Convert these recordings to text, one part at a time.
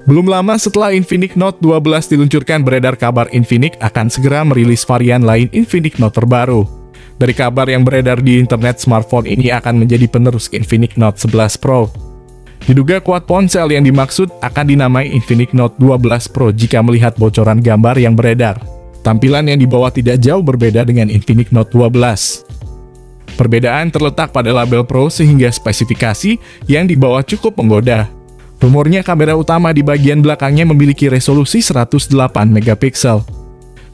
Belum lama setelah Infinix Note 12 diluncurkan, beredar kabar Infinix akan segera merilis varian lain Infinix Note terbaru. Dari kabar yang beredar di internet, smartphone ini akan menjadi penerus Infinix Note 11 Pro. Diduga kuat ponsel yang dimaksud akan dinamai Infinix Note 12 Pro jika melihat bocoran gambar yang beredar. Tampilan yang dibawa tidak jauh berbeda dengan Infinix Note 12. Perbedaan terletak pada label Pro sehingga spesifikasi yang dibawa cukup menggoda. Rumornya kamera utama di bagian belakangnya memiliki resolusi 108 megapiksel.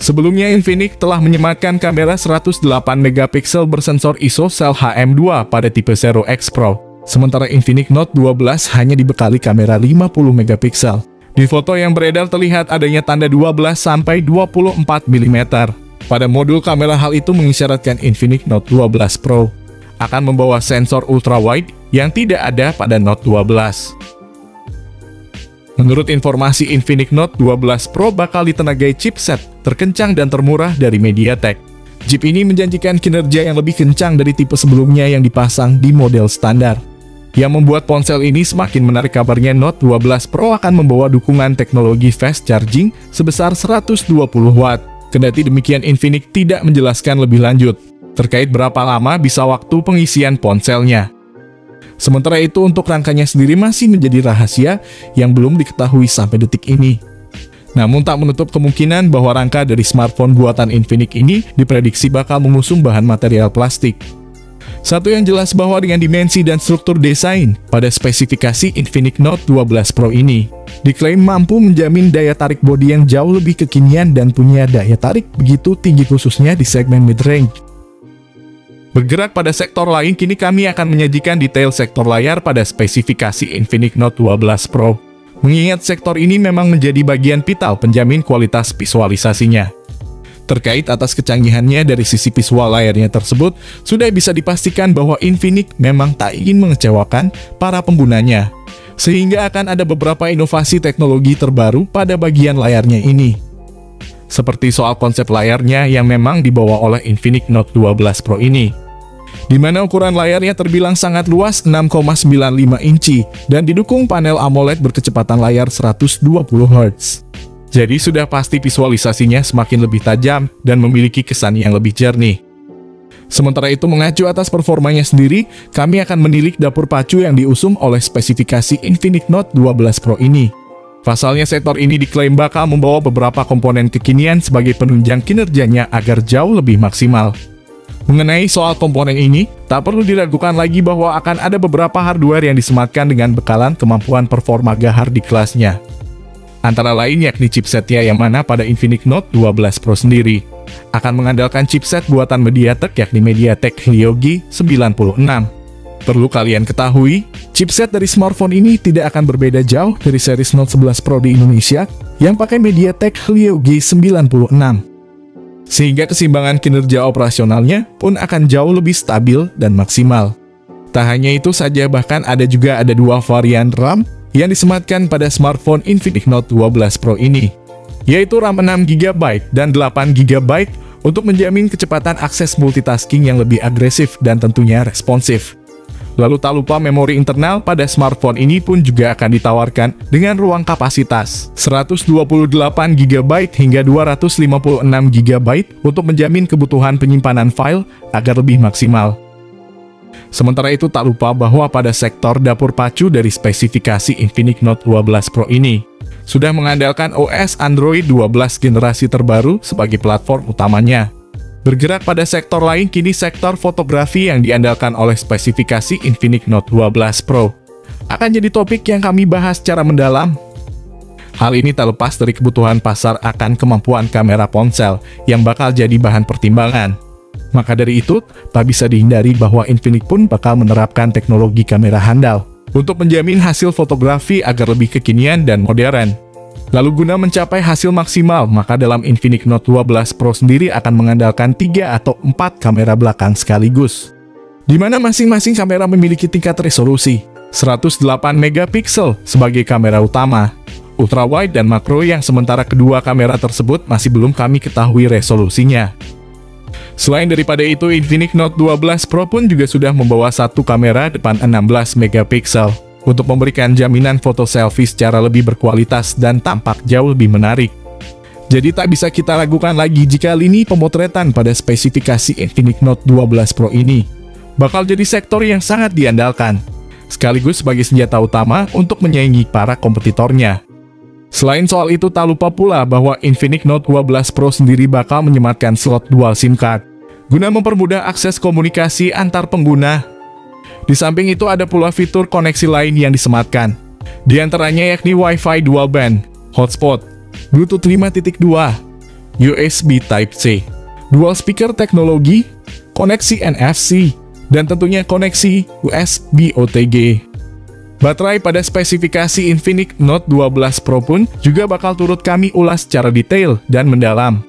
Sebelumnya Infinix telah menyematkan kamera 108 megapiksel bersensor ISO Cell HM2 pada tipe Zero X Pro. Sementara Infinix Note 12 hanya dibekali kamera 50 megapiksel. Di foto yang beredar terlihat adanya tanda 12-24 mm. Pada modul kamera, hal itu mengisyaratkan Infinix Note 12 Pro akan membawa sensor ultrawide yang tidak ada pada Note 12. Menurut informasi, Infinix Note 12 Pro bakal ditenagai chipset terkencang dan termurah dari MediaTek. Chip ini menjanjikan kinerja yang lebih kencang dari tipe sebelumnya yang dipasang di model standar. Yang membuat ponsel ini semakin menarik, kabarnya Note 12 Pro akan membawa dukungan teknologi fast charging sebesar 120 Watt. Kendati demikian, Infinix tidak menjelaskan lebih lanjut terkait berapa lama bisa waktu pengisian ponselnya. Sementara itu, untuk rangkanya sendiri masih menjadi rahasia yang belum diketahui sampai detik ini. Namun tak menutup kemungkinan bahwa rangka dari smartphone buatan Infinix ini diprediksi bakal mengusung bahan material plastik. Satu yang jelas bahwa dengan dimensi dan struktur desain pada spesifikasi Infinix Note 12 Pro ini, diklaim mampu menjamin daya tarik bodi yang jauh lebih kekinian dan punya daya tarik begitu tinggi khususnya di segmen mid-range. Bergerak pada sektor lain, kini kami akan menyajikan detail sektor layar pada spesifikasi Infinix Note 12 Pro. Mengingat sektor ini memang menjadi bagian vital penjamin kualitas visualisasinya. Terkait atas kecanggihannya dari sisi visual layarnya tersebut, sudah bisa dipastikan bahwa Infinix memang tak ingin mengecewakan para penggunanya. Sehingga akan ada beberapa inovasi teknologi terbaru pada bagian layarnya ini. Seperti soal konsep layarnya yang memang dibawa oleh Infinix Note 12 Pro ini, di mana ukuran layarnya terbilang sangat luas 6,95 inci dan didukung panel AMOLED berkecepatan layar 120 Hz. Jadi sudah pasti visualisasinya semakin lebih tajam dan memiliki kesan yang lebih jernih. Sementara itu, mengacu atas performanya sendiri, kami akan menilik dapur pacu yang diusung oleh spesifikasi Infinix Note 12 Pro ini. Pasalnya, sektor ini diklaim bakal membawa beberapa komponen kekinian sebagai penunjang kinerjanya agar jauh lebih maksimal. Mengenai soal komponen ini, tak perlu diragukan lagi bahwa akan ada beberapa hardware yang disematkan dengan bekalan kemampuan performa gahar di kelasnya. Antara lain yakni chipsetnya, yang mana pada Infinix Note 12 Pro sendiri akan mengandalkan chipset buatan MediaTek yakni MediaTek Helio G96. Perlu kalian ketahui, chipset dari smartphone ini tidak akan berbeda jauh dari series Note 11 Pro di Indonesia yang pakai MediaTek Helio G96. Sehingga keseimbangan kinerja operasionalnya pun akan jauh lebih stabil dan maksimal. Tak hanya itu saja, bahkan ada dua varian RAM yang disematkan pada smartphone Infinix Note 12 Pro ini, yaitu RAM 6GB dan 8GB untuk menjamin kecepatan akses multitasking yang lebih agresif dan tentunya responsif. Lalu tak lupa memori internal pada smartphone ini pun juga akan ditawarkan dengan ruang kapasitas 128GB hingga 256GB untuk menjamin kebutuhan penyimpanan file agar lebih maksimal. Sementara itu, tak lupa bahwa pada sektor dapur pacu dari spesifikasi Infinix Note 12 Pro ini sudah mengandalkan OS Android 12 generasi terbaru sebagai platform utamanya. Bergerak pada sektor lain, kini sektor fotografi yang diandalkan oleh spesifikasi Infinix Note 12 Pro akan jadi topik yang kami bahas secara mendalam. Hal ini tak lepas dari kebutuhan pasar akan kemampuan kamera ponsel yang bakal jadi bahan pertimbangan. Maka dari itu, tak bisa dihindari bahwa Infinix pun bakal menerapkan teknologi kamera handal untuk menjamin hasil fotografi agar lebih kekinian dan modern. Lalu guna mencapai hasil maksimal, maka dalam Infinix Note 12 Pro sendiri akan mengandalkan 3 atau 4 kamera belakang sekaligus, di mana masing-masing kamera memiliki tingkat resolusi 108 megapiksel sebagai kamera utama, ultrawide dan makro, yang sementara kedua kamera tersebut masih belum kami ketahui resolusinya. Selain daripada itu, Infinix Note 12 Pro pun juga sudah membawa satu kamera depan 16 megapiksel. untuk memberikan jaminan foto selfie secara lebih berkualitas dan tampak jauh lebih menarik. Jadi tak bisa kita ragukan lagi jika lini pemotretan pada spesifikasi Infinix Note 12 Pro ini bakal jadi sektor yang sangat diandalkan, sekaligus sebagai senjata utama untuk menyaingi para kompetitornya. Selain soal itu, tak lupa pula bahwa Infinix Note 12 Pro sendiri bakal menyematkan slot dual SIM card guna mempermudah akses komunikasi antar pengguna. Di samping itu ada pula fitur koneksi lain yang disematkan, di antaranya yakni Wi-Fi dual band, hotspot, Bluetooth 5.2, USB Type-C, dual speaker teknologi, koneksi NFC, dan tentunya koneksi USB OTG. Baterai pada spesifikasi Infinix Note 12 Pro pun juga bakal turut kami ulas secara detail dan mendalam,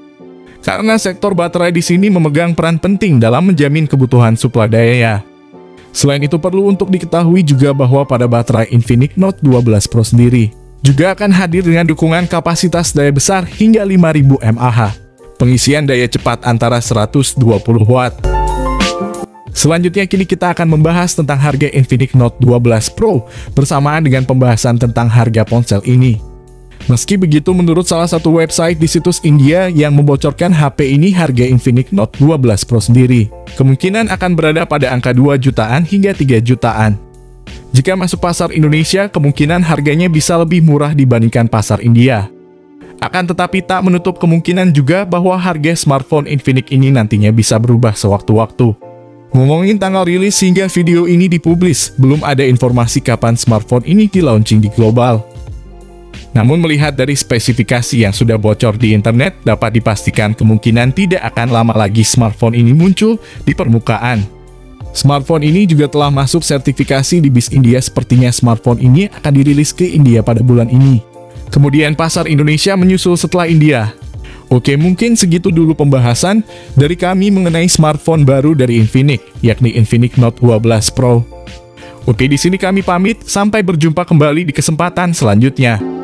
karena sektor baterai di sini memegang peran penting dalam menjamin kebutuhan suplai daya. Selain itu, perlu untuk diketahui juga bahwa pada baterai Infinix Note 12 Pro sendiri juga akan hadir dengan dukungan kapasitas daya besar hingga 5000 mAh, pengisian daya cepat antara 120 Watt. Selanjutnya, kini kita akan membahas tentang harga Infinix Note 12 Pro bersamaan dengan pembahasan tentang harga ponsel ini. Meski begitu, menurut salah satu website di situs India yang membocorkan HP ini, harga Infinix Note 12 Pro sendiri kemungkinan akan berada pada angka 2 jutaan hingga 3 jutaan. Jika masuk pasar Indonesia, kemungkinan harganya bisa lebih murah dibandingkan pasar India. Akan tetapi tak menutup kemungkinan juga bahwa harga smartphone Infinix ini nantinya bisa berubah sewaktu-waktu. Ngomongin tanggal rilis hingga video ini dipublis, belum ada informasi kapan smartphone ini di-launching di global. Namun melihat dari spesifikasi yang sudah bocor di internet, dapat dipastikan kemungkinan tidak akan lama lagi smartphone ini muncul di permukaan. Smartphone ini juga telah masuk sertifikasi di BIS India, sepertinya smartphone ini akan dirilis ke India pada bulan ini. Kemudian pasar Indonesia menyusul setelah India. Oke, mungkin segitu dulu pembahasan dari kami mengenai smartphone baru dari Infinix, yakni Infinix Note 12 Pro. Oke, di sini kami pamit, sampai berjumpa kembali di kesempatan selanjutnya.